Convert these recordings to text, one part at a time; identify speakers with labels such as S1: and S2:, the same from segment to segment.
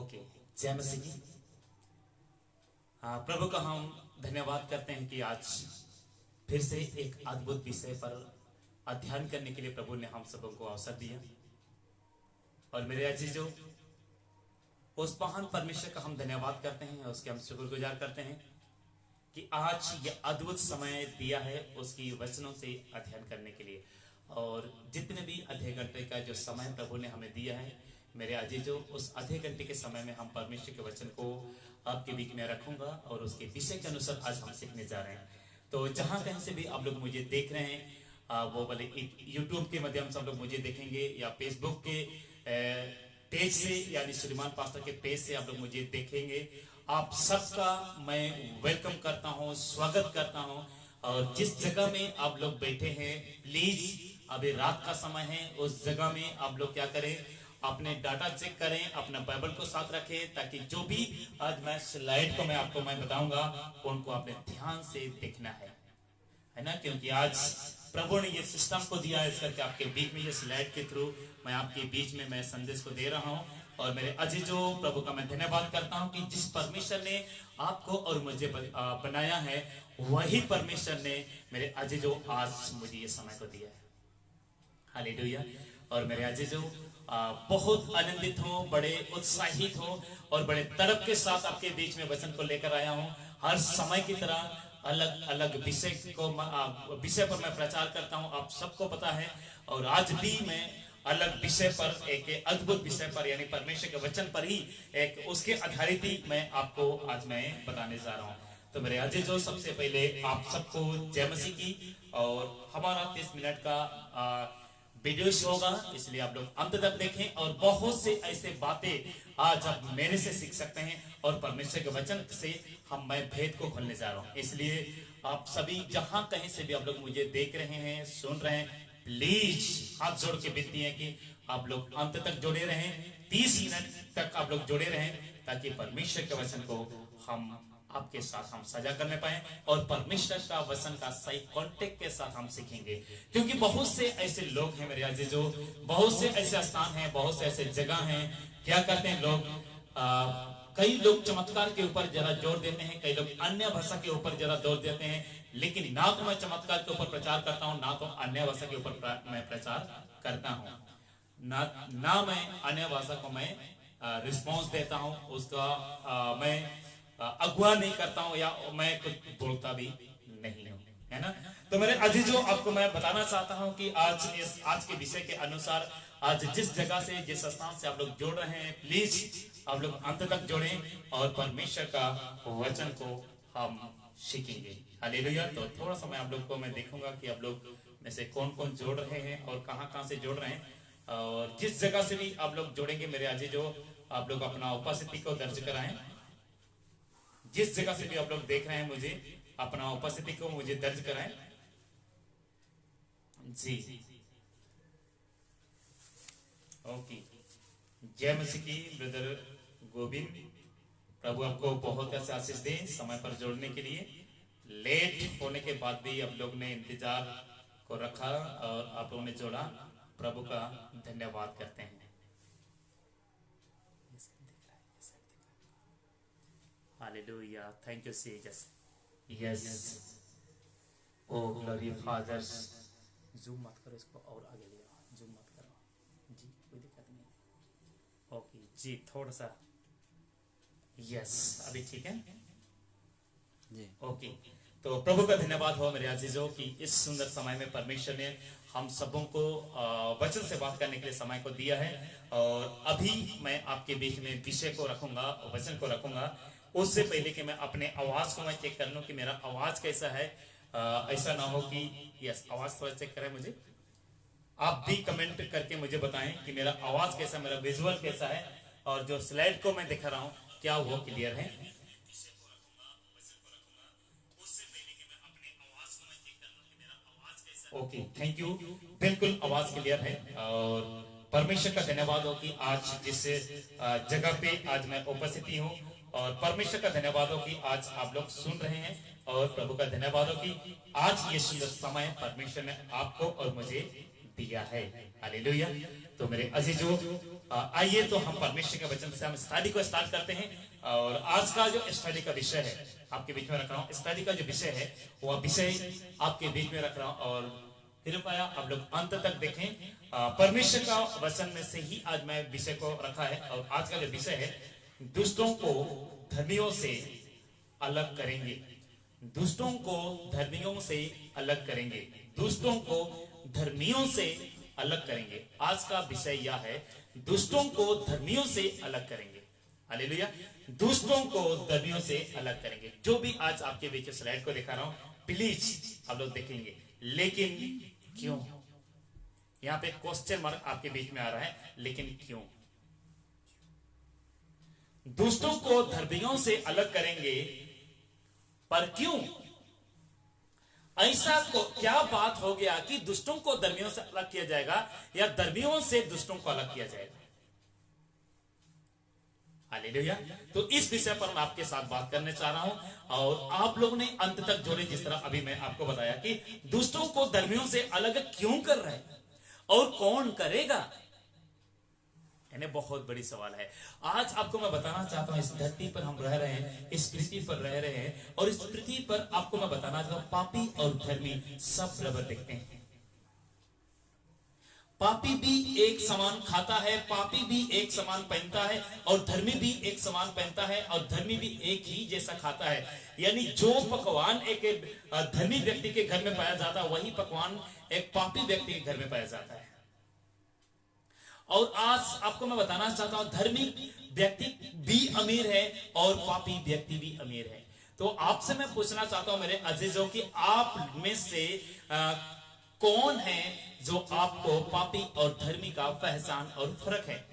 S1: Okay, जय मसीह की। प्रभु का हम धन्यवाद करते हैं कि आज फिर से एक अद्भुत विषय पर अध्ययन करने के लिए प्रभु ने हम सबों को अवसर दिया। और मेरे अजीजों, उस महान परमेश्वर का हम धन्यवाद करते हैं और उसके हम शुक्रगुजार करते हैं कि आज ये अद्भुत समय दिया है उसकी वचनों से अध्ययन करने के लिए। और जितने भी आधे घंटे का जो समय प्रभु ने हमें दिया है मेरे अजीजों, उस आधे घंटे के समय में हम परमेश्वर के वचन को आपके बीच में रखूंगा और उसके विषय के अनुसार आज हम सीखने जा रहे हैं। तो जहां कहीं से भी आप लोग मुझे देख रहे हैं, वो भले यूट्यूब के माध्यम से आप लोग मुझे देखेंगे या फेसबुक के पेज से यानी श्रीमान पास्टर के पेज से आप लोग मुझे देखेंगे, आप सबका मैं वेलकम करता हूं, स्वागत करता हूं। और जिस जगह में आप लोग बैठे हैं, प्लीज अभी रात का समय है, उस जगह में आप लोग क्या करें, अपने डाटा चेक करें, अपना बाइबल को साथ रखें, ताकि जो भी आज मैं स्लाइड को मैं बताऊंगा उनको आपने ध्यान से देखना है ना। क्योंकि आज प्रभु ने ये सिस्टम को दिया है, इस करके आपके बीच में ये स्लाइड के थ्रू मैं आपके बीच में मैं संदेश को दे रहा हूं। और मेरे अजीजों, प्रभु का मैं धन्यवाद करता हूं कि जिस परमेश्वर ने आपको और मुझे बनाया है, वही परमेश्वर ने मेरे अजीजों आज मुझे ये समय को दिया है। हालेलुया। और मेरे अजीजों, बहुत आनंदित हो, बड़े उत्साहित हो और बड़े तड़प के साथ आपके बीच में वचन को लेकर आया हूं। हर समय की तरह अलग अलग विषय पर मैं प्रचार करता हूं, आप सबको पता है। और आज भी मैं अलग विषय पर, एक अद्भुत विषय पर यानी परमेश्वर के वचन पर ही एक उसके आधारित ही मैं आपको आज मैं बताने जा रहा हूं। तो मेरे अजीजों, सबसे पहले आप सबको जय मसीह की। और हमारा 30 मिनट का वीडियो होगा, इसलिए आप लोग अंत तक देखें। और बहुत से ऐसे बातें आज आप मेरे से सीख सकते हैं और परमेश्वर के वचन से मैं भेद को खोलने जा रहा हूं। इसलिए आप सभी जहां कहीं से भी आप लोग मुझे देख रहे हैं, सुन रहे हैं, प्लीज हाथ जोड़ के विनती है कि आप लोग अंत तक जुड़े रहें, 30 मिनट तक आप लोग जुड़े रहें, ताकि परमेश्वर के वचन को हम आपके साथ हम साझा करने पाए और परमेश्वर का वचन का सही कॉन्टेक्ट के साथ हम सीखेंगे। क्योंकि बहुत से ऐसे लोग हैं मेरे अजीजों, बहुत से ऐसे स्थान हैं, बहुत से ऐसे जगह हैं, क्या करते हैं लोग, कई लोग चमत्कार के ऊपर जरा जोर देते हैं, कई लोग अन्य भाषा के ऊपर जरा जोर देते हैं। लेकिन ना तो मैं चमत्कार के ऊपर प्रचार करता हूं, ना तो अन्य भाषा के ऊपर मैं प्रचार करता हूं, ना मैं अन्य भाषा को मैं रिस्पॉन्स देता हूं, उसका मैं अगुआ नहीं करता हूं या मैं कुछ बोलता भी नहीं हूं, है ना। तो मेरे अजीजों, आपको मैं बताना चाहता हूं कि आज के विषय के अनुसार आज जिस जगह से, जिस स्थान से आप लोग जोड़ रहे हैं, प्लीज आप लोग अंत तक जोड़ें और परमेश्वर का वचन को हम सीखेंगे। हालेलुया। तो थोड़ा सा मैं आप लोग को मैं देखूंगा कि आप लोग में से कौन कौन जोड़ रहे हैं और कहां से जोड़ रहे हैं। और जिस जगह से भी आप लोग जोड़ेंगे मेरे अजीजों, आप लोग अपना उपस्थिति को दर्ज कराएं। जिस जगह से भी आप लोग देख रहे हैं, मुझे अपना उपस्थिति को मुझे दर्ज कराएं जी। ओके, जय मसीह की ब्रदर गोविंद। प्रभु आपको बहुत ऐसे आशीष दे समय पर जोड़ने के लिए। लेट होने के बाद भी आप लोग ने इंतजार को रखा और आप लोगों ने जोड़ा, प्रभु का धन्यवाद करते हैं। Hallelujah. Thank you, Jesus. Yes. Oh, glory Father. Zoom मत करो इसको और आगे ले आओ, zoom मत करो जी, कोई दिक्कत नहीं। ओके जी, थोड़ा सा यस, अभी ठीक है जी। ओके, तो प्रभु का धन्यवाद हो मेरे अजीजों कि इस सुंदर समय में परमेश्वर ने हम सबों को वचन से बात करने के लिए समय को दिया है। और अभी मैं आपके बीच में विषय को रखूंगा, वचन को रखूंगा। उससे पहले कि मैं अपने आवाज को मैं चेक कर लूं कि मेरा आवाज कैसा है। ऐसा ना हो कि यस, आवाज थोड़ा चेक करें मुझे, आप भी कमेंट करके मुझे बताएं कि मेरा आवाज कैसा, मेरा विजुअल कैसा है और जो स्लाइड को मैं दिखा रहा हूं क्या वो क्लियर है। ओके, थैंक यू, बिल्कुल आवाज क्लियर है। और परमेश्वर का धन्यवाद हो कि आज जिस जगह पे आज मैं उपस्थिति हूँ, और परमेश्वर का धन्यवाद हो कि आज आप लोग सुन रहे हैं। और प्रभु का धन्यवाद हो कि आज ये सुंदर समय परमेश्वर ने आपको और मुझे दिया है। हालेलुया। तो मेरे अजीजों, आइए तो हम परमेश्वर के वचन से हम स्टडी को स्टार्ट करते हैं। और आज का जो स्टडी का विषय है आपके बीच में रख रहा हूँ। स्टडी का जो विषय है वह विषय आपके बीच में रख रहा हूँ और कृपया आप लोग अंत तक देखें। परमेश्वर का वचन में से ही आज मैं विषय को रखा है। और आज का जो विषय है, दुष्टों को धर्मियों से अलग करेंगे। दुष्टों को धर्मियों से अलग करेंगे। दुष्टों को धर्मियों से अलग करेंगे। आज का विषय यह है, दुष्टों को धर्मियों से अलग करेंगे। हालेलुया। दुष्टों को धर्मियों से अलग करेंगे। जो भी आज आपके बीच स्लाइड को दिखा रहा हूं, प्लीज आप लोग देखेंगे। लेकिन क्यों? यहां पे क्वेश्चन मार्क आपके बीच में आ रहा है, लेकिन क्यों? दुष्टों को धर्मियों से अलग करेंगे, पर क्यों? ऐसा को क्या बात हो गया कि दुष्टों को धर्मियों से अलग किया जाएगा या धर्मियों से दुष्टों को अलग किया जाएगा? हालेलुया। तो इस विषय पर मैं आपके साथ बात करने चाह रहा हूं और आप लोगों ने अंत तक जोड़े। जिस तरह अभी मैं आपको बताया कि दुष्टों को धर्मियों से अलग क्यों कर रहा है और कौन करेगा, यानी बहुत बड़ी सवाल है। आज आपको मैं बताना चाहता हूं, इस धरती पर हम रह रहे हैं, इस पृथ्वी पर रह रहे हैं और इस पृथ्वी पर आपको मैं बताना चाहता हूं, पापी और धर्मी सब बराबर दिखते हैं। पापी भी एक समान खाता है, पापी भी एक समान पहनता है और धर्मी भी एक समान पहनता है और धर्मी भी एक ही जैसा खाता है। यानी जो पकवान एक धर्मी व्यक्ति के घर में पाया जाता है, वही पकवान एक पापी व्यक्ति के घर में पाया जाता है। और आज आपको मैं बताना चाहता हूं, धर्मी व्यक्ति भी अमीर है और पापी व्यक्ति भी अमीर है। तो आपसे मैं पूछना चाहता हूं मेरे अजीजों कि आप में से कौन है जो आपको पापी और धर्मी का पहचान और फर्क है?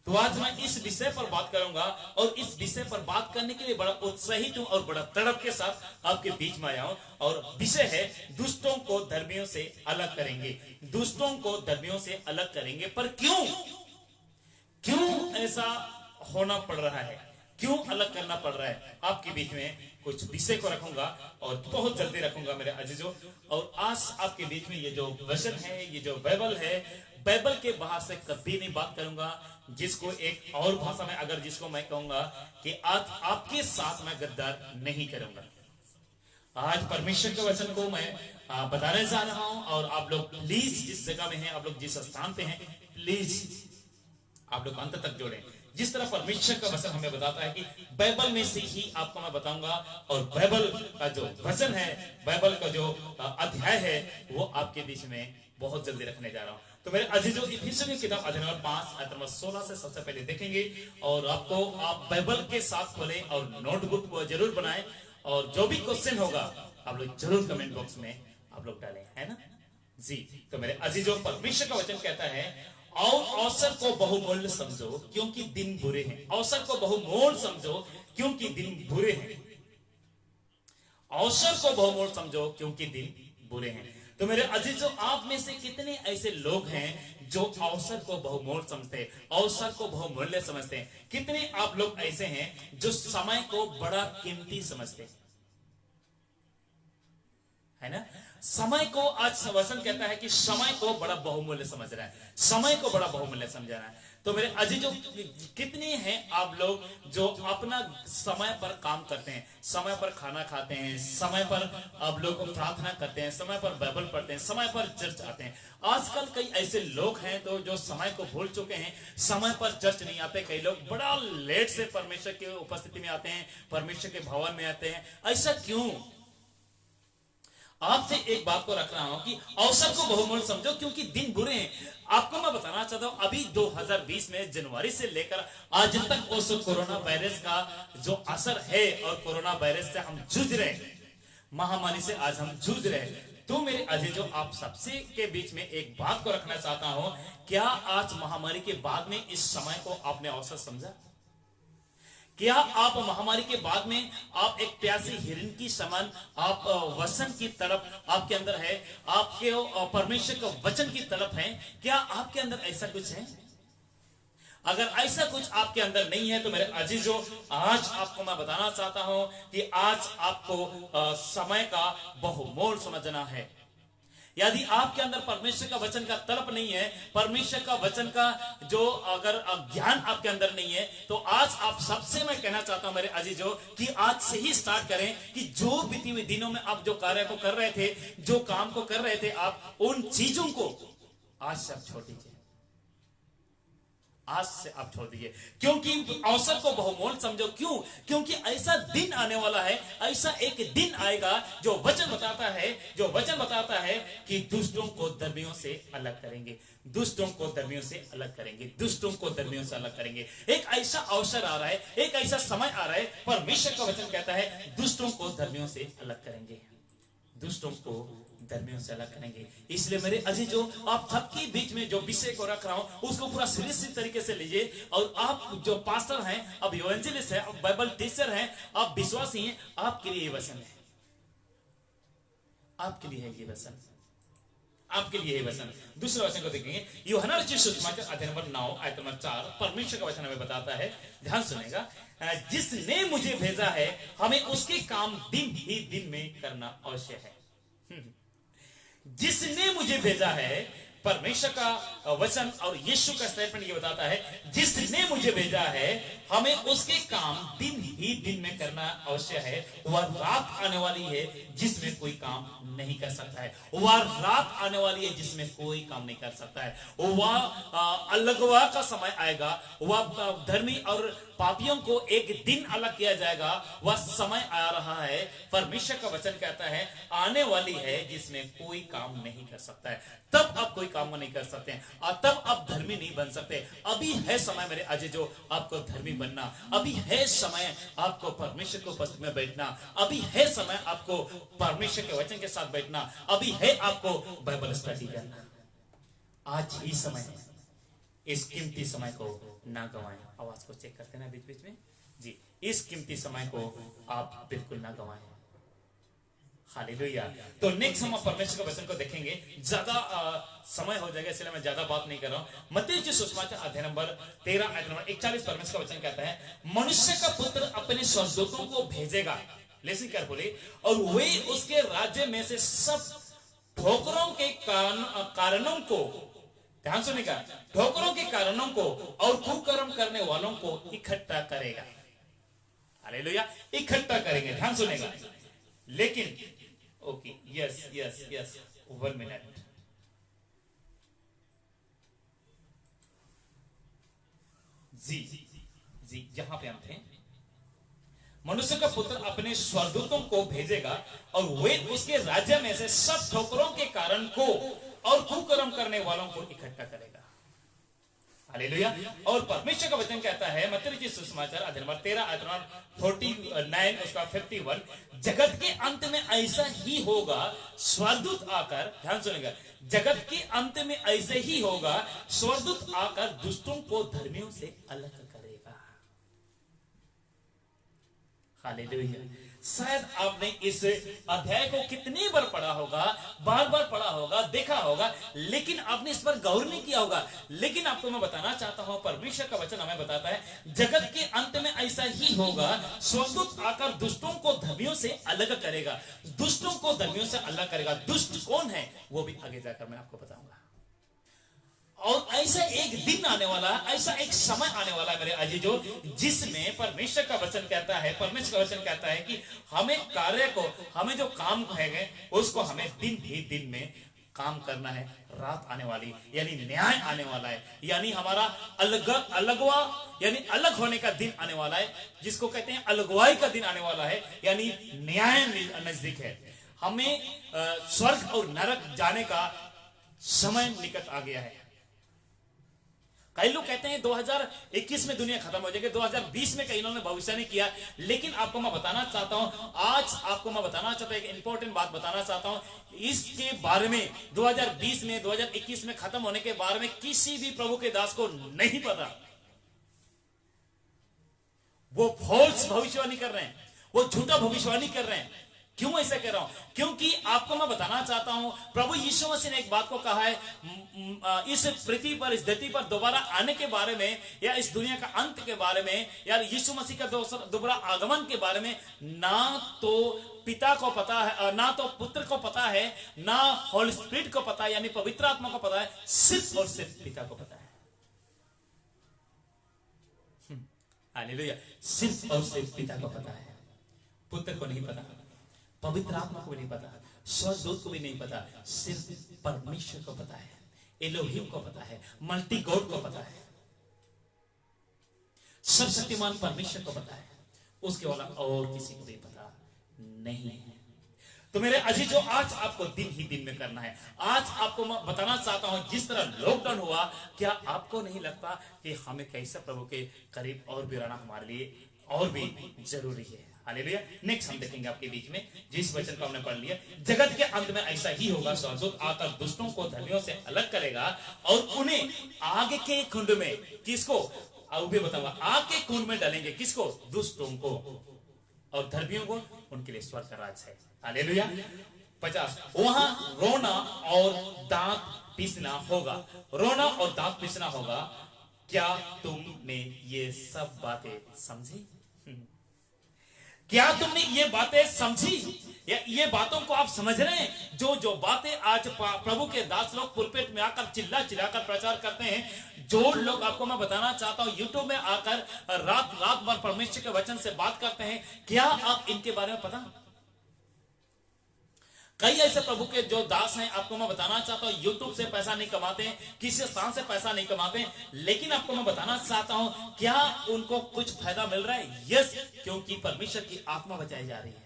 S1: तो आज मैं इस विषय पर बात करूंगा और इस विषय पर बात करने के लिए बड़ा उत्साहित हूं और बड़ा तड़प के साथ आपके बीच में आया हूं। और विषय है, दुष्टों को धर्मियों से अलग करेंगे। दुष्टों को धर्मियों से अलग करेंगे, पर क्यों? क्यों ऐसा होना पड़ रहा है? क्यों अलग करना पड़ रहा है? आपके बीच में कुछ विषय को रखूंगा और बहुत जल्दी रखूंगा मेरे अजीजों। और आज आपके बीच में ये जो वचन है, ये जो बाइबल है, बाइबल के बाहर से कभी नहीं बात करूंगा। जिसको एक और भाषा में अगर जिसको मैं कहूंगा कि आज आपके साथ मैं गद्दार नहीं करूंगा। आज परमेश्वर के वचन को मैं बताने जा रहा हूं और आप लोग प्लीज जिस जगह में हैं, आप लोग जिस स्थान पे हैं, प्लीज आप लोग अंत तक जोड़ें। जिस तरह परमेश्वर का वचन हमें बताता है कि बाइबल में से ही आपको मैं बताऊंगा और बाइबल का जो वचन है, बाइबल का जो अध्याय है, वो आपके बीच में बहुत जल्दी रखने जा रहा हूं। तो मेरे अजीजों, इफिसियों की किताब अध्याय नंबर 5 आयत नंबर 16 से सबसे पहले देखेंगे। और आपको आप बाइबल के साथ खोलें और नोटबुक को जरूर बनाएं और जो भी क्वेश्चन होगा आप लोग जरूर कमेंट बॉक्स में आप लोग डालें, है ना जी। तो मेरे अजीजों, परमेश्वर का वचन कहता है, और अवसर को बहुमूल्य समझो क्योंकि दिन बुरे हैं। अवसर को बहुमूल्य समझो क्योंकि दिन बुरे हैं। अवसर को बहुमूल्य समझो क्योंकि दिन बुरे हैं। तो मेरे अजीजों, आप में से कितने ऐसे लोग हैं जो अवसर को बहुमूल्य समझते हैं, अवसर को बहुमूल्य समझते हैं? कितने आप लोग ऐसे हैं जो समय को बड़ा कीमती समझते हैं, है ना? समय को आज वचन कहता है कि समय को बड़ा बहुमूल्य समझ रहा है, समय को बड़ा बहुमूल्य समझ रहा है। तो मेरे अजीजों, कितने हैं आप लोग जो अपना समय पर काम करते हैं, समय पर खाना खाते हैं, समय पर आप लोग प्रार्थना करते हैं, समय पर बाइबल पढ़ते हैं, समय पर चर्च आते हैं? आजकल कई ऐसे लोग हैं तो जो समय को भूल चुके हैं, समय पर चर्च नहीं आते। कई लोग बड़ा लेट से परमेश्वर की उपस्थिति में आते हैं, परमेश्वर के भवन में आते हैं। ऐसा क्यों? आपसे एक बात को रख रहा हूं कि अवसर को बहुमूल्य समझो क्योंकि दिन बुरे हैं। आपको मैं बताना चाहता हूं, अभी 2020 में जनवरी से लेकर आज तक उस कोरोना वायरस का जो असर है और कोरोना वायरस से हम जूझ रहे हैं, महामारी से आज हम जूझ रहे हैं। तो मेरे अजीजों, आप सबसे के बीच में एक बात को रखना चाहता हूं, क्या आज महामारी के बाद में इस समय को आपने अवसर समझा? क्या आप महामारी के बाद में आप एक प्यासी हिरन की समान आप वचन की तरफ आपके अंदर है, आपके परमेश्वर के वचन की तरफ है? क्या आपके अंदर ऐसा कुछ है? अगर ऐसा कुछ आपके अंदर नहीं है तो मेरे अजीजों, आज आपको मैं बताना चाहता हूं कि आज आपको समय का बहुमूल्य समझना है। यदि आपके अंदर परमेश्वर का वचन का तड़प नहीं है, परमेश्वर का वचन का जो अगर ज्ञान आपके अंदर नहीं है, तो आज आप सबसे मैं कहना चाहता हूं मेरे अजीजों कि आज से ही स्टार्ट करें कि जो बीते हुए दिनों में आप जो कार्य को कर रहे थे, जो काम को कर रहे थे, आप उन चीजों को आज से आप छोड़ दीजिए। आज से आप छोड़ दीजिए, क्योंकि अवसर को बहुमूल्य समझो। क्यों? क्योंकि ऐसा दिन आने वाला है, ऐसा एक दिन आएगा जो वचन बताता है कि दुष्टों को धर्मियों से अलग करेंगे, दुष्टों को धर्मियों से अलग करेंगे, दुष्टों को धर्मियों से अलग करेंगे। एक ऐसा अवसर आ रहा है, एक ऐसा समय आ रहा है, परमेश्वर का वचन कहता है दुष्टों को धर्मियों से अलग करेंगे, दुष्टों को धर्मियों से अलग करेंगे। इसलिए मेरे अजीजों, आप सबके बीच में जो विषय को रख रहा हूं उसको पूरा सीरियस तरीके से लीजिए। और आप जो पास्टर हैं, आप इवेंजलिस्ट हैं, आप बाइबल टीचर हैं, आप विश्वासी हैं, आपके लिए ये वचन है, आपके लिए है ये वचन, आपके लिए वचन। दूसरे वचन को देखेंगे, यूहन्ना रचित सुसमाचार अध्याय नंबर 9 आयत नंबर 4। परमेश्वर का वचन हमें बताता है, ध्यान सुनेगा, जिसने मुझे भेजा है हमें उसके काम दिन ही दिन में करना अवश्य है। जिसने मुझे भेजा है, परमेश्वर का वचन और यीशु का स्टेटमेंट ये बताता है, जिसने मुझे भेजा है हमें उसके काम दिन ही दिन में करना अवश्य है। वह रात आने वाली है जिसमें कोई काम नहीं कर सकता है, वह रात आने वाली है जिसमें कोई काम नहीं कर सकता है। वह अलगवा का समय आएगा, वह धर्मी और पापियों को एक दिन अलग किया जाएगा, वह समय आ रहा है। परमेश्वर का वचन कहता है आने वाली है जिसमें कोई काम नहीं कर सकता है। तब आप कोई काम नहीं कर सकते हैं और तब आप धर्मी नहीं बन सकते। अभी है समय मेरे अजीजों आपको धर्मी बनना, अभी है समय आपको परमेश्वर के उपस्थिति में बैठना, अभी है समय आपको परमेश्वर के वचन के साथ बैठना, अभी है आपको बाइबल स्टडी करना। आज ही समय है, इस कीमती समय को ना गवाएं। आवाज को चेक करते ना बीच बीच में जी, इस कीमती समय को आप बिल्कुल ना गवाएं। हालेलुया। तो नेक्स्ट हम परमेश्वर के वचन को देखेंगे, ज्यादा समय हो जाएगा इसलिए मैं ज्यादा बात नहीं कर रहा हूं। मत्ती रचित सुसमाचार अध्याय नंबर 13 आयत नंबर 41। परमेश्वर का वचन कहता है, मनुष्य का पुत्र अपने स्वर्गदूतों को भेजेगा, लिसन केयरफुली, और वे उसके राज्य में से सब ठोकरों के कारणों को, ध्यान सुनेगा, ठोकरों के कारणों को और कुकर्म करने वालों को इकट्ठा करेगा। हालेलुया, इकट्ठा करेंगे, ध्यान सुनेगा। लेकिन okay, yes yes yes, 1 minute. जी जी, जहां पे हम थे, मनुष्य का पुत्र अपने स्वर्गदूतों को भेजेगा और वे उसके राज्य में से सब ठोकरों के कारण को और कुकर्म करने वालों को इकट्ठा करेगा। हालेलुया। और परमेश्वर का वचन कहता है, मत्ती रचित सुसमाचार अध्याय नंबर 13 आयत नंबर 49 उसका 51, जगत के अंत में ऐसा ही होगा, स्वर्गदूत आकर, ध्यान सुनेगा, जगत के अंत में ऐसे ही होगा, स्वर्गदूत आकर दुष्टों को धर्मियों से अलग करेगा। हालेलुया। शायद आपने इस अध्याय को कितनी बार पढ़ा होगा, बार बार पढ़ा होगा, देखा होगा, लेकिन आपने इस पर गौर नहीं किया होगा। लेकिन आपको मैं बताना चाहता हूं, परमेश्वर का वचन हमें बताता है जगत के अंत में ऐसा ही होगा, स्वर्गदूत आकर दुष्टों को धर्मियों से अलग करेगा, दुष्टों को धर्मियों से अलग करेगा। दुष्ट कौन है वो भी आगे जाकर मैं आपको बताऊंगा। और ऐसा एक दिन आने वाला, ऐसा एक समय आने वाला है मेरे अजीजों, जिसमें परमेश्वर का वचन कहता है, परमेश्वर का वचन कहता है कि हमें कार्य को, हमें जो काम है उसको हमें दिन ही दिन में काम करना है। रात आने वाली यानी न्याय आने वाला है, यानी हमारा अलगवा यानी अलग होने का दिन आने वाला है, जिसको कहते हैं अलगवाई का दिन आने वाला है, यानी न्याय नजदीक है। हमें स्वर्ग और नरक जाने का समय निकट आ गया है। कई लोग कहते हैं 2021 में दुनिया खत्म हो जाएगी, 2020 में कई लोगों ने भविष्यवाणी किया, लेकिन आपको मैं बताना चाहता हूं, आज आपको मैं बताना चाहता हूं, एक इंपॉर्टेंट बात बताना चाहता हूं इसके बारे में। 2020 में, 2021 में खत्म होने के बारे में किसी भी प्रभु के दास को नहीं पता। वो फॉल्स भविष्यवाणी कर रहे हैं, वो झूठा भविष्यवाणी कर रहे हैं। क्यों ऐसा कह रहा हूं? क्योंकि आपको मैं बताना चाहता हूं, प्रभु यीशु मसीह ने एक बात को कहा है, इस पृथ्वी पर, इस धरती पर दोबारा आने के बारे में, या इस दुनिया का अंत के बारे में, या यीशु मसीह का दोबारा आगमन के बारे में ना तो पिता को पता है, ना तो पुत्र को पता है, ना होली स्पिरिट को पता है, यानी पवित्र आत्मा को पता है, सिर्फ और सिर्फ पिता को पता है। हालेलुया। सिर्फ और सिर्फ पिता को पता है, पुत्र को नहीं पता, पवित्र आत्मा को भी नहीं पता, स्वर्गदूत को भी नहीं पता, सिर्फ परमेश्वर को पता है, एलोहिम को पता है, मल्टी गॉड को पता है, सर्वशक्तिमान परमेश्वर को पता है, उसके वाला और किसी को भी पता नहीं है। तो मेरे अजीजों, आज आपको दिन ही दिन में करना है। आज आपको मैं बताना चाहता हूं, जिस तरह लॉकडाउन हुआ, क्या आपको नहीं लगता कि हमें कैसे प्रभु के करीब और भी रहना हमारे लिए और भी जरूरी है? हालेलुया। नेक्स्ट हम देखेंगे आपके बीच में जिस वचन को हमने पढ़ लिया, जगत के अंत में ऐसा ही होगा, स्वर्गदूत आकर दुष्टों को धर्मियों से अलग करेगा और उन्हें आग के कुंड में, किसको भी बताऊंगा, आग के कुंड में डालेंगे। किसको? दुष्टों को, और धर्मियों को उनके लिए स्वर्ग का राज है। हालेलुया। 50, वहां रोना और दांत पीसना होगा। रोना और दांत पीसना होगा। क्या तुमने ये सब बातें समझी? क्या तुमने ये बातें समझी? या ये बातों को आप समझ रहे हैं? जो बातें आज प्रभु के दास लोग पुलपिट में आकर चिल्लाकर प्रचार करते हैं, जो लोग, आपको मैं बताना चाहता हूं, यूट्यूब में आकर रात भर परमेश्वर के वचन से बात करते हैं, क्या आप इनके बारे में पता? कई ऐसे प्रभु के जो दास हैं, आपको मैं बताना चाहता हूं, यूट्यूब से पैसा नहीं कमाते हैं, किसी स्थान से पैसा नहीं कमाते हैं, लेकिन आपको मैं बताना चाहता हूं, क्या उनको कुछ फायदा मिल रहा है? यस, क्योंकि परमेश्वर की आत्मा बचाई जा रही है।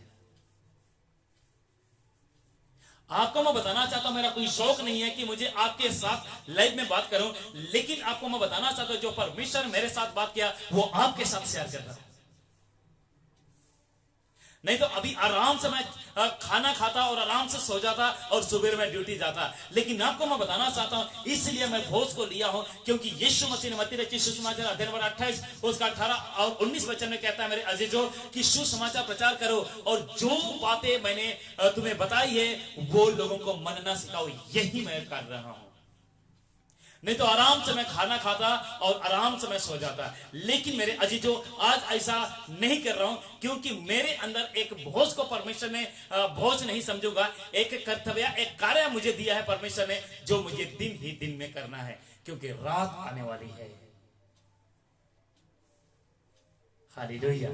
S1: आपको मैं बताना चाहता हूं, मेरा कोई शौक नहीं है कि मुझे आपके साथ लाइव में बात करूं, लेकिन आपको मैं बताना चाहता हूं, जो परमेश्वर मेरे साथ बात किया वो आपके साथ शेयर कर रहा है। नहीं तो अभी आराम से मैं खाना खाता और आराम से सो जाता और सुबह में ड्यूटी जाता। लेकिन आपको मैं बताना चाहता हूं, इसलिए मैं भोज को लिया हूं, क्योंकि यीशु मसीह ने मत्ती रची सुसमाचार अध्याय नंबर 28 उसका 18 और 19 वचन में कहता है, मेरे अजीजों, कि सुसमाचार प्रचार करो और जो बातें मैंने तुम्हें बताई है वो लोगों को मनना सिखाओ। यही मैं कर रहा हूं। नहीं तो आराम से मैं खाना खाता और आराम से मैं सो जाता। लेकिन मेरे अजीजों, आज ऐसा नहीं कर रहा हूं, क्योंकि मेरे अंदर एक भोज को परमेश्वर ने भोज नहीं समझूंगा, एक कर्तव्य, एक कार्य मुझे दिया है परमेश्वर ने, जो मुझे दिन ही दिन में करना है, क्योंकि रात आने वाली है। हालेलुया।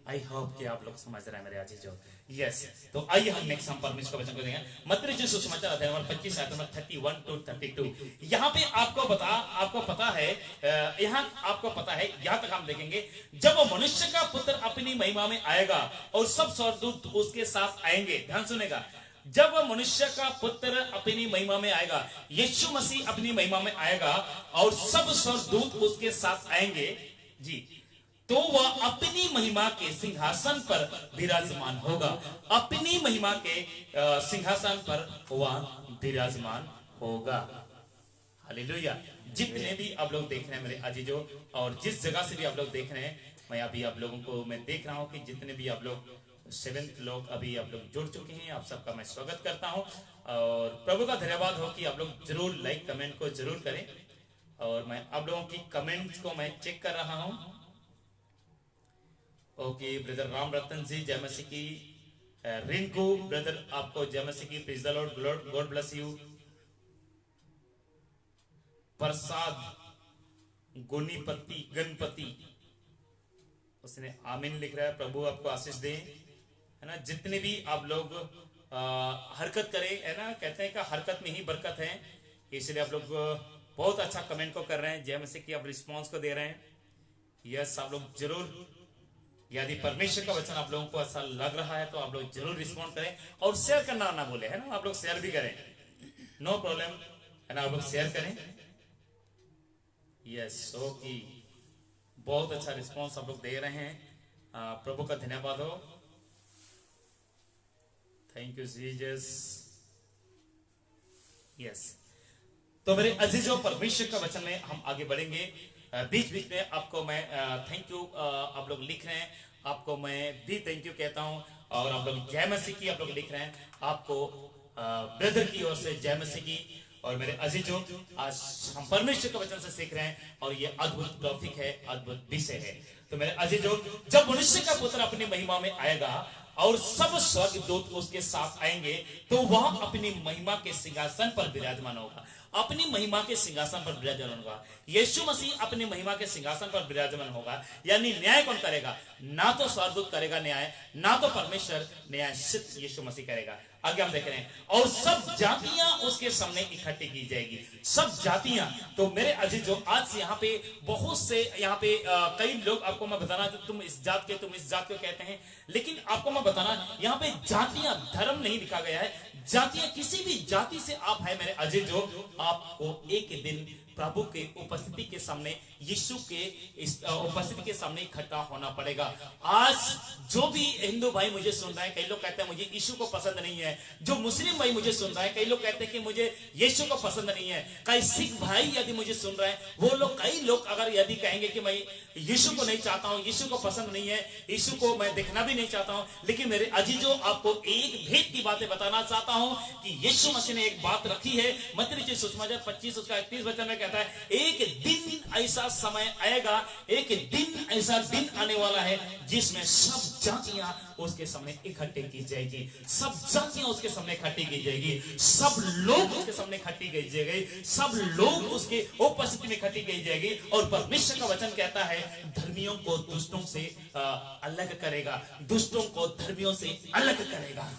S1: आई होप कि आप लोग समझ रहे हैं मेरे अजीजों। यस, तो आइए हम नेक्स्ट हम परमेश्वर का वचन को देंगे। मत्ती रचित सुसमाचार अध्याय नंबर 25 आयत नंबर 31 to 32। यहाँ पे आपको पता है, यहाँ आपको पता है, यहाँ तक हम देखेंगे, जब मनुष्य का पुत्र अपनी महिमा में आएगा और सब स्वर्गदूत उसके साथ आएंगे। ध्यान सुनेगा, जब मनुष्य का पुत्र अपनी महिमा में आएगा, यीशु मसीह अपनी महिमा में आएगा और सब स्वर्गदूत उसके साथ आएंगे जी, तो वह अपनी महिमा के सिंहासन पर विराजमान होगा। अपनी महिमा के सिंहासन पर वह विराजमान होगा। हालेलुया। जितने भी आप लोग देख रहे हैं मेरे अजीजों, और जिस जगह से भी आप लोग देख रहे हैं, मैं अभी आप लोगों को मैं देख रहा हूं कि जितने भी आप लोग 7 लोग अभी आप लोग जुड़ चुके हैं, आप सबका मैं स्वागत करता हूं। और प्रभु का धन्यवाद हो कि आप लोग जरूर लाइक कमेंट को जरूर करें। और मैं आप लोगों की कमेंट्स को मैं चेक कर रहा हूं। ओके, ब्रदर राम रतन जी, जय मसीह की। रिंकू ब्रदर, आपको जय मसीह की, praise the Lord, God bless you. Prasad Ganpati उसने आमीन लिख रहा है। प्रभु आपको आशीष दे, है ना। जितने भी आप लोग हरकत करें, है ना, कहते हैं कि हरकत में ही बरकत है, इसलिए आप लोग बहुत अच्छा कमेंट को कर रहे हैं। जय मसीह की आप रिस्पॉन्स को दे रहे हैं। यस, आप लोग जरूर, यदि परमेश्वर का वचन आप लोगों को अच्छा लग रहा है तो आप लोग जरूर रिस्पॉन्ड करें और शेयर करना ना भूलें, है ना। आप लोग शेयर भी करें, नो प्रॉब्लम, है ना। आप लोग शेयर करें। यस, ओके, बहुत अच्छा रिस्पॉन्स आप लोग दे रहे हैं। प्रभु का धन्यवाद हो। Thank you Jesus. यस, तो मेरे अजीजों, परमेश्वर का वचन में हम आगे बढ़ेंगे। बीच बीच में आपको मैं थैंक यू, आप लोग लिख रहे हैं, आपको मैं भी थैंक यू कहता हूं। और आप लोग जय मसीह की आप लोग लिख रहे हैं, आपको ब्रदर की ओर से जय मसीह की। और मेरे अजीजों, आज हम परमेश्वर के वचन से सीख रहे हैं और ये अद्भुत टॉपिक है, अद्भुत विषय है। तो मेरे अजीजों, जब मनुष्य का पुत्र अपनी महिमा में आएगा और सब स्वर्गदूत उसके साथ आएंगे, तो वह अपनी महिमा के सिंहासन पर विराजमान होगा। अपनी महिमा के सिंहासन पर विराजमान होगा। यीशु मसीह अपनी महिमा के सिंहासन पर विराजमान होगा। यानी न्याय कौन करेगा? ना तो स्वर्गदूत करेगा न्याय, ना तो परमेश्वर न्याय, सिर्फ यीशु मसीह करेगा। आगे हम देख रहे हैं, और सब जातियां उसके सामने इकट्ठी की जाएगी। सब जातियां। तो मेरे अजीजों, आज यहाँ पे बहुत से यहाँ पे कई लोग, आपको मैं बताना, तुम इस जात के, तुम इस जात को कहते हैं, लेकिन आपको मैं बताना, यहाँ पे जातियां, धर्म नहीं लिखा गया है। जातियां, किसी भी जाति से आप है मेरे अजीजों, आपको एक दिन प्रभु के उपस्थिति के सामने, यीशु के इस उपस्थिति के सामने इकट्ठा होना पड़ेगा। आज जो भी हिंदू भाई मुझे सुन रहे हैं, कई लोग कहते हैं मुझे यीशु को पसंद नहीं है। जो मुस्लिम भाई मुझे सुन रहे हैं, कई लोग कहते हैं कि मुझे यीशु को पसंद नहीं है। कई सिख भाई यदि मुझे सुन रहे हैं, वो लोग, कई लोग अगर यदि कहेंगे कि मैं यीशु को नहीं चाहता हूं, यीशु को पसंद नहीं है, यीशु को मैं देखना भी नहीं चाहता हूं, लेकिन मेरे अजीजों, आपको एक भेद की बातें बताना चाहता हूं कि यीशु मसीह ने एक बात रखी है। मत्ती सुसमाचार 25 उसका 31 वचन में कहता है, एक दिन ऐसा समय आएगा, एक दिन ऐसा दिन आने वाला है जिसमें सब जातियां उसके सामने इकट्ठे की जाएगी। सब जातियां उसके सामने इकट्ठी की जाएगी। सब लोग उसके सामने इकट्ठी की जाएगी। सब लोग उसके उपस्थिति में इकट्ठी की जाएगी। और परमेश्वर का वचन कहता है, धर्मियों को दुष्टों से अलग करेगा, दुष्टों को धर्मियों से अलग करेगा।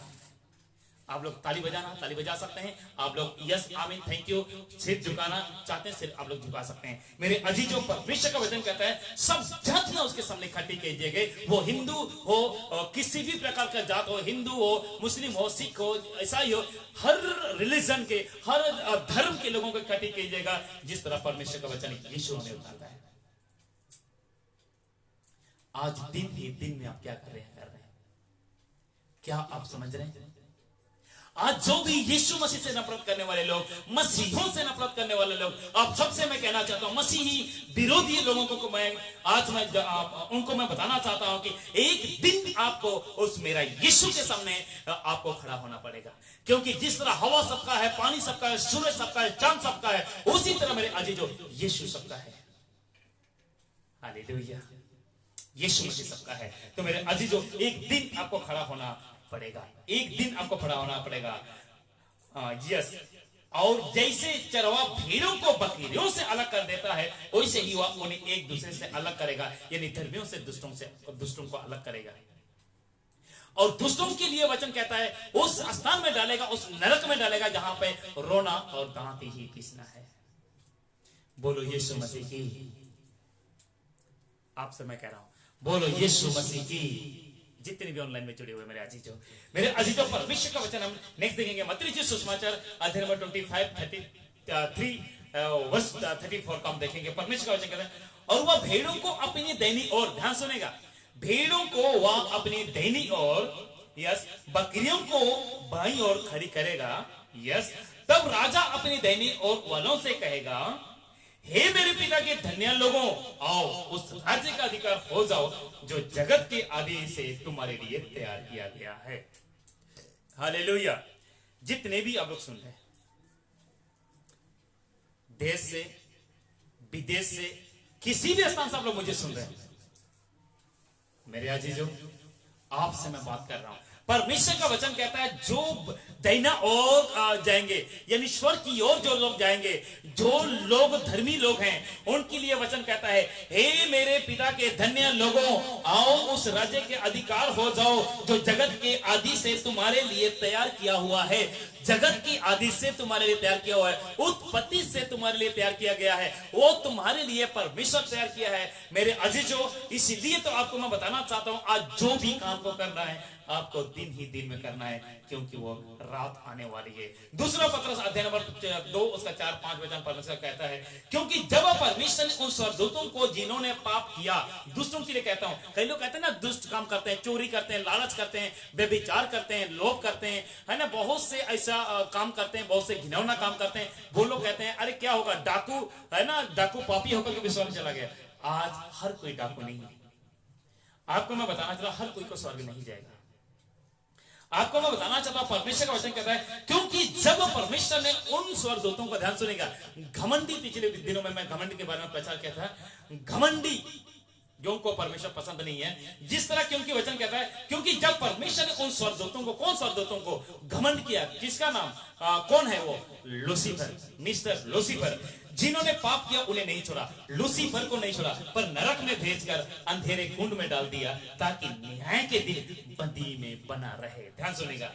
S1: आप लोग ताली बजा सकते हैं। आप लोग यस आमीन थैंक यू सिर झुकाना चाहते हैं, सिर आप लोग झुका सकते हैं। मेरे अजीजों, परमेश्वर का वचन कहता है, सब जातियां उसके सामने इकट्ठी की जाएगी। वो हिंदू हो, किसी भी प्रकार का जात हो, हिंदू हो, मुस्लिम हो, सिख हो, ईसाई हो, हर रिलीजन के, हर धर्म के लोगों को इकट्ठी की जाएगा, जिस तरह परमेश्वर का वचन यीशु हमें बताता है। आज दिन ही दिन में आप क्या कर रहे हैं? क्या आप समझ रहे हैं? आज जो भी यीशु मसीह से नफरत करने वाले लोग, मसीहों से नफरत करने वाले लोग, आप सबसे मैं कहना चाहता हूं, मसीही विरोधी लोगों को मैं उनको मैं बताना चाहता हूं कि एक दिन आपको उस मेरा यीशु के सामने आपको खड़ा होना पड़ेगा। क्योंकि जिस तरह हवा सबका है, पानी सबका है, सूरज सबका है, चांद सबका है, उसी तरह मेरे अजीजों यीशु सबका है। हालेलुया, यीशु मसीह सबका है। तो मेरे अजीजों, एक दिन आपको खड़ा होना पड़ेगा, एक दिन आपको खड़ा होना पड़ेगा। यस, और जैसे चरवा भेड़ों को बकरियों से अलग कर देता है, वैसे ही वह उन्हें एक दूसरे से अलग करेगा, यानी धर्मियों से दुष्टों को अलग करेगा। और दुष्टों के लिए वचन कहता है, उस स्थान में डालेगा, उस नरक में डालेगा जहां पे रोना और दांत ही पीसना है। बोलो यीशु मसीह की। आपसे मैं कह रहा हूं, बोलो यीशु मसीह की। जितने भी ऑनलाइन में जुड़े हुए मेरे अजीजों, परमेश्वर का वचन हम नेक्स्ट देखेंगे। मत्ती सुसमाचार अध्याय नंबर 25:33 वर्ष 34 का हम देखेंगे। परमेश्वर का वचन कहता है, और वह भेड़ों को अपनी दैनी ओर, ध्यान सुनेगा, भेड़ों को वह अपनी दैनी ओर, यस, बकरियों को बाईं ओर खड़ी करेगा। यस, तब राजा अपनी दैनी ओर वालों से कहेगा, हे मेरे पिता के धन्य लोगों, आओ उस राज्य का अधिकार हो जाओ जो जगत के आदि से तुम्हारे लिए तैयार किया गया है। हालेलुया। जितने भी आप लोग सुन रहे हैं, देश से, विदेश से, किसी भी स्थान से आप लोग मुझे सुन रहे हैं, मेरे अजीजों, आपसे मैं बात कर रहा हूं। परमेश्वर का वचन कहता है, जो दैना ओर जाएंगे, यानी ईश्वर की ओर जो लोग जाएंगे, जो लोग धर्मी लोग हैं, उनके लिए वचन कहता है, हे मेरे पिता के धन्य लोगों, आओ उस राज्य के अधिकार हो जाओ जो जगत के आदि से तुम्हारे लिए तैयार किया हुआ है। जगत की आदि से तुम्हारे लिए तैयार किया हुआ है, उत्पत्ति से तुम्हारे लिए तैयार किया गया है, वो तुम्हारे लिए परमेश्वर तैयार किया है। मेरे अजीजों, इसलिए तो आपको मैं बताना चाहता हूं, आज जो भी काम को करना है, आपको दिन ही दिन में करना है, क्योंकि वो रात आने वाली है। दूसरा पत्रस अध्याय नंबर 2 उसका 4-5 वचन परमेश्वर कहता है, क्योंकि जब परमेश्वर ने उन स्वर्गदूतों को जिन्होंने पाप किया, दुष्टों के लिए कहता हूं, कई लोग कहते हैं ना, दुष्ट काम करते हैं, चोरी करते हैं, लालच करते हैं, व्यभिचार करते हैं, लोभ करते हैं, है ना, बहुत से ऐसा काम करते हैं, बहुत से घिनौना काम करते हैं। वो लोग कहते हैं, अरे क्या होगा, डाकू है ना, डाकू पापी होकर के स्वर्ग चला गया। आज हर कोई डाकू नहीं है। आपको मैं बताना चला, हर कोई को स्वर्ग नहीं जाएगा। आपको मैं बताना चाहता हूं, परमेश्वर का वचन कहता है, क्योंकि जब परमेश्वर ने उन स्वर्गदूतों को, ध्यान सुनेगा, घमंडी, पिछले दिनों में मैं घमंड के बारे में प्रचार किया था, घमंडी जो को परमेश्वर पसंद नहीं है, जिस तरह क्योंकि वचन कहता है, क्योंकि जब परमेश्वर ने उन स्वर्गदूतों को, कौन स्वर्गदूतों को घमंड किया, किसका नाम कौन है वो? लूसीफर, मिस्टर लूसीफर, जिन्होंने पाप किया उन्हें नहीं छोड़ा, लूसीफर को नहीं छोड़ा, पर नरक में भेजकर अंधेरे कुंड में डाल दिया ताकि न्याय के दिन बंदी में बना रहे। ध्यान सुनेगा,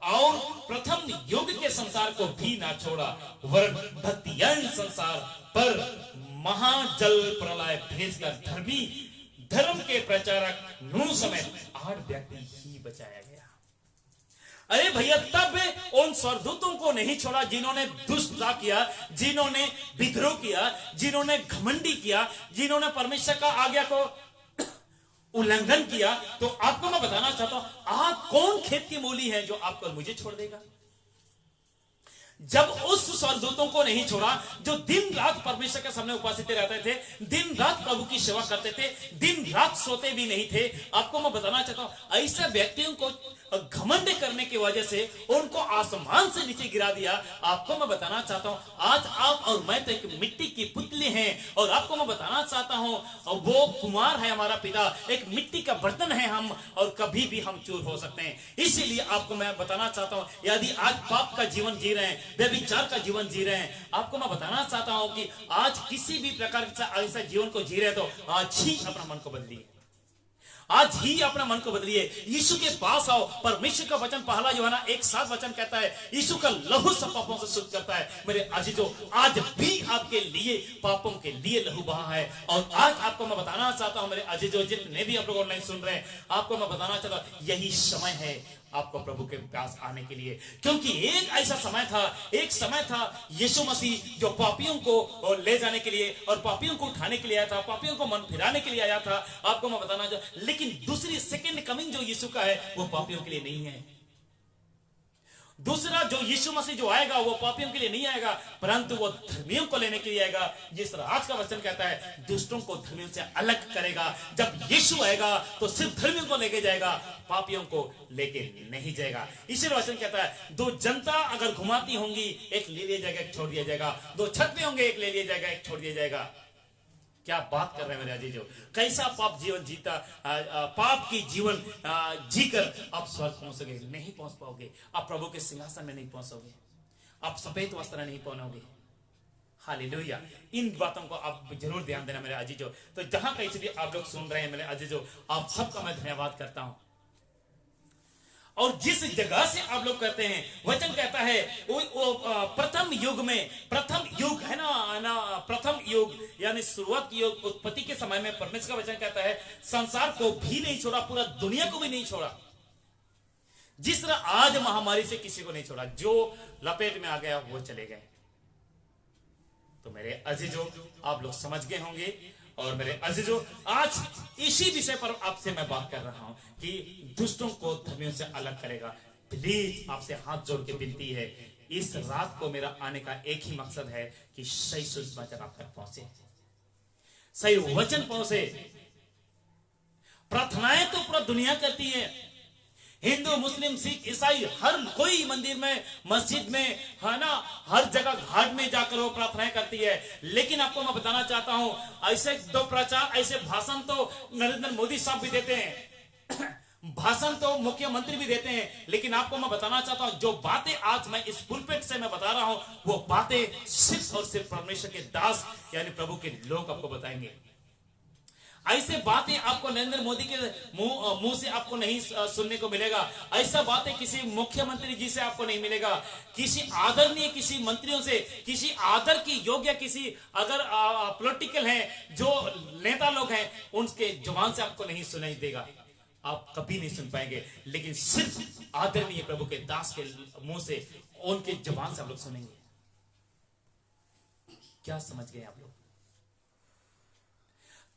S1: और प्रथम युग के संसार को भी ना छोड़ा, वरन भक्तिहीन संसार पर महाजल प्रलय भेजकर धर्म के प्रचारक नूह समेत 8 व्यक्ति ही बचाया गया। अरे भैया, तब उन स्वर्गदूतों को नहीं छोड़ा जिन्होंने दुष्टता किया, जिन्होंने विद्रोह किया, जिन्होंने घमंडी किया, जिन्होंने परमेश्वर का आज्ञा को उल्लंघन किया। तो आपको मैं बताना चाहता हूं, आप कौन खेत की मूली है जो आपको मुझे छोड़ देगा? जब उस स्वर्गदूतों को नहीं छोड़ा जो दिन रात परमेश्वर के सामने उपस्थित रहते थे, दिन रात प्रभु की सेवा करते थे, दिन रात सोते भी नहीं थे। आपको मैं बताना चाहता हूं, ऐसे व्यक्तियों को घमंड करने की वजह से उनको आसमान से नीचे गिरा दिया। आपको मैं बताना चाहता हूं, आज आप और मैं तो एक मिट्टी की पुतली हैं, और आपको मैं बताना चाहता हूं, वो कुमार है हमारा पिता, एक मिट्टी का बर्तन है हम, और कभी भी हम चूर हो सकते हैं। इसीलिए आपको मैं बताना चाहता हूं, यदि आज पाप का जीवन जी रहे हैं, व्यभिचार का जीवन जी रहे हैं, आपको मैं बताना चाहता हूं कि आज किसी भी प्रकार का ऐसा जीवन को जी रहे, तो आज ही अपना मन को बदलिए, आज ही अपना मन को बदलिए, यीशु के पास आओ। परमेश्वर का वचन पहला यूहन्ना 1:7 वचन कहता है, यीशु का लहू सब पापों से शुद्ध करता है। मेरे अजीजों, आज भी आपके लिए पापों के लिए लहू बहा है। और आज आपको मैं बताना चाहता हूं, मेरे अजीजों, जितने भी आप लोग ऑनलाइन सुन रहे हैं, आपको मैं बताना चाहता हूं, यही समय है आपको प्रभु के पास आने के लिए। क्योंकि एक ऐसा समय था यीशु मसीह जो पापियों को ले जाने के लिए और पापियों को उठाने के लिए आया था, पापियों को मन फिराने के लिए आया था। आपको मैं बताना चाहता, लेकिन दूसरी सेकंड कमिंग जो यीशु का है, वो पापियों के लिए नहीं है। दूसरा जो यीशु मसीह जो आएगा, वो पापियों के लिए नहीं आएगा, परंतु वो धर्मियों को लेने के लिए आएगा। जिस तरह आज का वचन कहता है, दुष्टों को धर्मियों से अलग करेगा। जब यीशु आएगा तो सिर्फ धर्मियों को लेके जाएगा, पापियों को लेके नहीं जाएगा। इसीलिए वचन कहता है, 2 जनता अगर घुमाती होंगी, एक ले लिया जाएगा, एक छोड़ दिया जाएगा। 2 छत में होंगे, एक ले लिया जाएगा, एक छोड़ दिया जाएगा। क्या बात कर रहे हैं मेरे अजीजों, कैसा पाप जीवन जीता, पाप की जीवन जीकर आप स्वर्ग पहुंचोगे नहीं, पहुंच पाओगे। आप प्रभु के सिंहासन में नहीं पहुंचोगे, आप सफेद वस्त्र नहीं पहनोगे। हालेलुया। इन बातों को आप जरूर ध्यान देना मेरे अजीजों। तो जहां कहीं से भी आप लोग सुन रहे हैं मेरे अजीजों, आप सबका मैं धन्यवाद करता हूं। और जिस जगह से आप लोग कहते हैं, वचन कहता है वो प्रथम युग में, प्रथम युग है ना, प्रथम युग यानी शुरुआत की युग, उत्पत्ति के समय में परमेश्वर का वचन कहता है, संसार को भी नहीं छोड़ा, पूरा दुनिया को भी नहीं छोड़ा। जिस तरह आज महामारी से किसी को नहीं छोड़ा, जो लपेट में आ गया वो चले गए। तो मेरे अजीजों, आप लोग समझ गए होंगे। और मेरे अजीजों, आज इसी विषय पर आपसे मैं बात कर रहा हूं कि दुष्टों को धर्मियों से अलग करेगा। प्लीज आपसे हाथ जोड़ के विनती है, इस रात को मेरा आने का एक ही मकसद है कि सही सुसमाचार आप तक पहुंचे, सही वचन पहुंचे। प्रार्थनाएं तो पूरा दुनिया करती है, हिंदू, मुस्लिम, सिख, ईसाई, हर कोई मंदिर में, मस्जिद में, है ना, हर जगह घाट में जाकर वो प्रार्थनाएं करती है। लेकिन आपको मैं बताना चाहता हूं, ऐसे 2 प्रचार, ऐसे भाषण तो नरेंद्र मोदी साहब भी देते हैं, भाषण तो मुख्यमंत्री भी देते हैं। लेकिन आपको मैं बताना चाहता हूं, जो बातें आज मैं इस पुलपिट से मैं बता रहा हूं, वो बातें सिर्फ और सिर्फ परमेश्वर के दास यानी प्रभु के लोग आपको बताएंगे। ऐसे बातें आपको नरेंद्र मोदी के मुंह से आपको नहीं सुनने को मिलेगा। ऐसा बातें किसी मुख्यमंत्री जी से आपको नहीं मिलेगा, किसी आदरणीय किसी मंत्रियों से, किसी आदर की योग्य किसी अगर पॉलिटिकल हैं, जो नेता लोग हैं, उनके जुबान से आपको नहीं सुनाई देगा, आप कभी नहीं सुन पाएंगे। लेकिन सिर्फ आदरणीय प्रभु के दास के मुंह से, उनके जुबान से आप लोग सुनेंगे। क्या समझ गए आप लोग?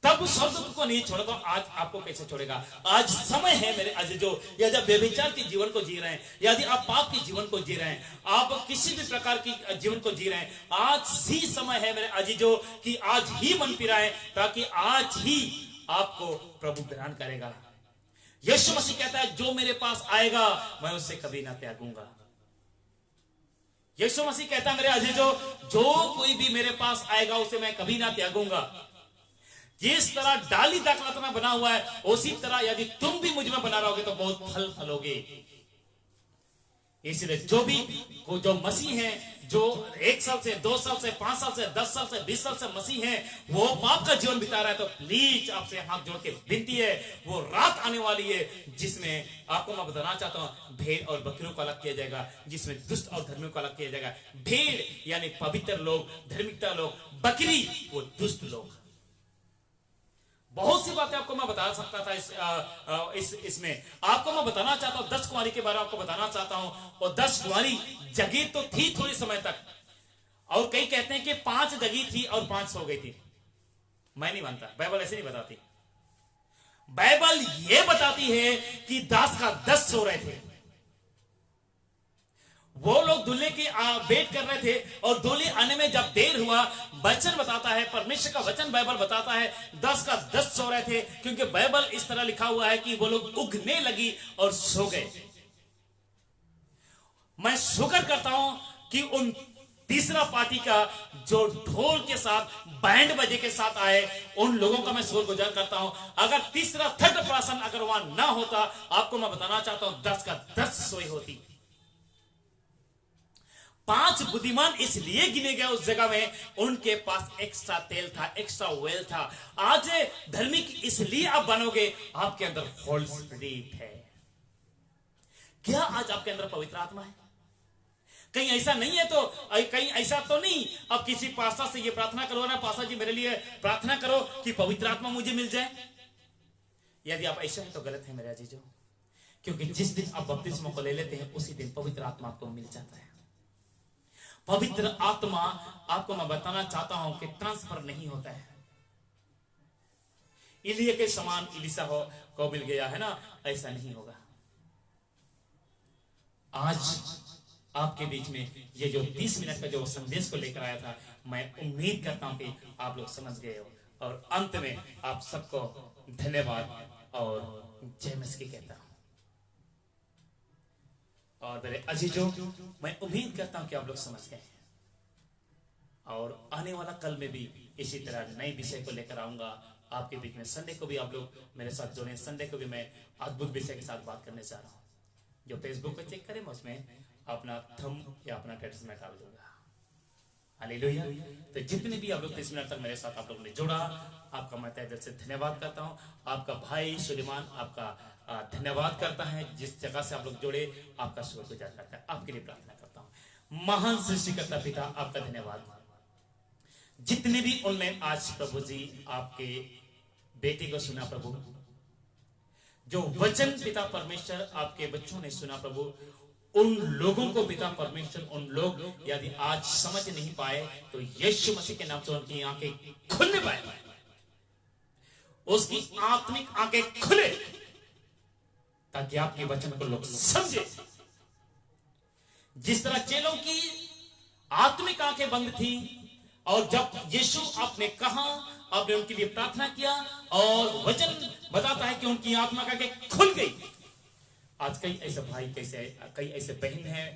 S1: तब स्वर्गदूत को नहीं छोड़ा, तो आज आपको कैसे छोड़ेगा? आज समय है मेरे अजीजों, यदि आप व्यभिचार के जीवन को जी रहे हैं, यदि आप पाप के जीवन को जी रहे हैं, आप किसी भी प्रकार की जीवन को जी रहे हैं, आज ही समय है मेरे अजीजों कि आज ही मन फिराएं, ताकि आज ही आपको प्रभु ग्रहण करेगा। यीशु मसीह कहता है जो मेरे पास आएगा मैं उससे कभी ना त्यागूंगा। यीशु मसीह कहता है मेरे अजीजों, जो कोई भी मेरे पास आएगा उसे मैं कभी ना त्यागूंगा। जिस तरह डाली दाखलता में बना हुआ है उसी तरह यदि तुम भी मुझ में बना रहोगे तो बहुत फल फलोगे। इसलिए जो मसीह है, जो 1 साल से 2 साल से 5 साल से 10 साल से 20 साल से मसीह है, वो पाप का जीवन बिता रहा है, तो प्लीज आपसे हाथ जोड़ के विनती है, वो रात आने वाली है जिसमें आपको मैं बताना चाहता हूं भेड़ और बकरियों को अलग किया जाएगा, जिसमें दुष्ट और धर्मियों को अलग किया जाएगा। भेड़ यानी पवित्र लोग, धार्मिकता लोग, बकरी वो दुष्ट लोग। बहुत सी बातें आपको मैं बता सकता था इसमें आपको मैं बताना चाहता हूं। 10 कुंवारी के बारे में आपको बताना चाहता हूं। और 10 कुंवारी जगी तो थी थोड़ी समय तक, और कई कहते हैं कि 5 जगी थी और 5 सो गई थी। मैं नहीं मानता, बाइबल ऐसे नहीं बताती। बाइबल यह बताती है कि 10 का 10 सो रहे थे। वो लोग दूल्हे की वेट कर रहे थे, और दूल्हे आने में जब देर हुआ, वचन बताता है, परमेश्वर का वचन बाइबल बताता है 10 का 10 सो रहे थे, क्योंकि बाइबल इस तरह लिखा हुआ है कि वो लोग उगने लगी और सो गए। मैं शुक्र करता हूं कि उन तीसरा पार्टी का जो ढोल के साथ, बैंड बजे के साथ आए, उन लोगों का मैं शुक्रगुजार करता हूं। अगर तीसरा थर्ड पर्सन अगर वहां ना होता, आपको मैं बताना चाहता हूं 10 का 10 सोई होती। 5 बुद्धिमान इसलिए गिने गए उस जगह में, उनके पास एक्स्ट्रा तेल था, एक्स्ट्रा ऑयल था। आज धार्मिक इसलिए आप बनोगे, आपके अंदर होली स्पिरिट है। क्या आज आपके अंदर पवित्र आत्मा है? कहीं ऐसा नहीं है, तो कहीं ऐसा तो नहीं अब किसी पास्टर से ये प्रार्थना करो ना, पास्टर जी मेरे लिए प्रार्थना करो कि पवित्र आत्मा मुझे मिल जाए। यदि आप ऐसा है तो गलत है मेरे अजीजों, क्योंकि जिस दिन आप बपतिस्मा को ले लेते हैं उसी दिन पवित्र आत्मा आपको मिल जाता है। पवित्र आत्मा आपको मैं बताना चाहता हूं कि ट्रांसफर नहीं होता है। इलिया के समान इलिशा को मिल गया है ना, ऐसा नहीं होगा। आज आपके बीच में ये जो 30 मिनट का जो संदेश को लेकर आया था, मैं उम्मीद करता हूं कि आप लोग समझ गए हो। और अंत में आप सबको धन्यवाद और जय मसीह कहता हूं। और मेरे अजीजों, मैं उम्मीद करता हूं कि आप लोग समझ गए, और आने वाला कल में भी इसी तरह नए विषय को लेकर आऊंगा आपके बीच में। संडे को भी आप लोग मेरे साथ जुड़े। संडे को भी मैं अद्भुत विषय के साथ बात करने जा रहा हूं। जो फेसबुक पे चेक करें, मैं उसमें अपना थंब या अपना टैटू में डाल दूंगा। हालेलुया। तो जितने भी आप लोग 30 मिनट तक मेरे साथ आप लोगों ने जुड़ा, आपका मैं तहे दिल से धन्यवाद करता हूं। आपका भाई सुलेमान आपका धन्यवाद करता है, जिस जगह से आप लोग जुड़े आपका शुक्रगुजार करता है। आपके लिए प्रार्थना करता हूं। महान सृष्टिकर्ता पिता, आपका धन्यवाद। जितने भी ऑनलाइन आज प्रभु जी आपके बेटे को सुना प्रभु, जो वचन पिता परमेश्वर आपके बच्चों ने सुना प्रभु, उन लोगों को पिता परमेश्वर, उन लोग यदि आज समझ नहीं पाए तो यीशु मसीह के नाम से उनकी आंखें खुलने पाए, उसकी आत्मिक आंखें खुले, ताकि आपके वचन को लोग समझे। जिस तरह चेलों की आत्मिक आंखें बंद थी, और जब यीशु आपने कहा, आपने उनके लिए प्रार्थना किया, और वचन बताता है कि उनकी आत्मा का खुल गई। आज कई ऐसे भाई, कई ऐसे बहन हैं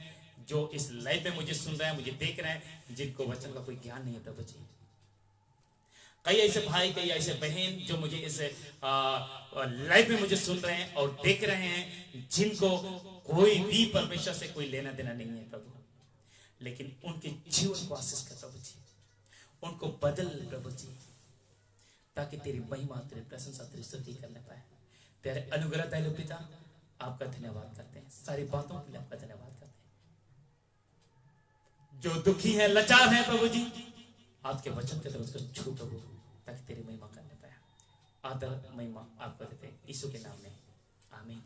S1: जो इस लाइव में मुझे सुन रहे हैं, मुझे देख रहे हैं, जिनको वचन का कोई ज्ञान नहीं है प्रभु जी। कई ऐसे भाई, कई ऐसे बहन जो मुझे इस लाइव में मुझे सुन रहे हैं और देख रहे हैं, जिनको कोई भी परमेश्वर से कोई लेना देना नहीं है प्रभु, लेकिन उनके जीवन को आशीष कर प्रभु जी, उनको बदल प्रभु जी, ताकि तेरी महिमा, तेरी प्रशंसा, तेरी स्तुति करने पाए। तेरे अनुग्रह दयालु पिता, आपका धन्यवाद करते हैं। सारी बातों के लिए आपका धन्यवाद करते हैं। जो दुखी है, लाचार है प्रभु जी, आज के वचन के तरफ उसको छू प्रभु, ताकि तेरी महिमा करने पाए। आदर महिमा आपको देते हैं यीशु के नाम में, आमीन।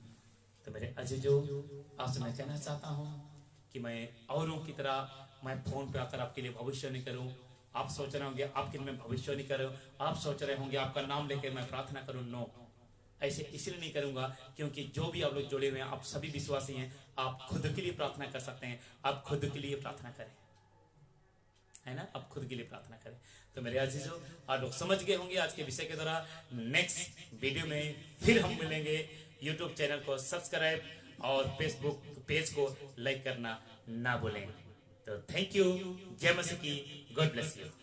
S1: तो मेरे अजीजों, आपसे मैं कहना चाहता हूं कि मैं औरों की तरह मैं फोन पे आकर आपके लिए भविष्य नहीं करूं। आप सोच रहे होंगे आपके लिए मैं भविष्य नहीं करूं, आप सोच रहे होंगे आपका नाम लेकर मैं प्रार्थना करूं। नो, ऐसे इसलिए नहीं करूंगा क्योंकि जो भी आप लोग जुड़े हुए हैं, आप सभी विश्वासी हैं। आप खुद के लिए प्रार्थना कर सकते हैं, आप खुद के लिए प्रार्थना करें। है ना। अब खुद के लिए प्रार्थना करें। तो मेरे अजीजों, आप लोग समझ गए होंगे आज के विषय के द्वारा। नेक्स्ट वीडियो में फिर हम मिलेंगे। यूट्यूब चैनल को सब्सक्राइब और फेसबुक पेज को लाइक करना ना भूलें। तो थैंक यू। जय मसीह की। God bless you.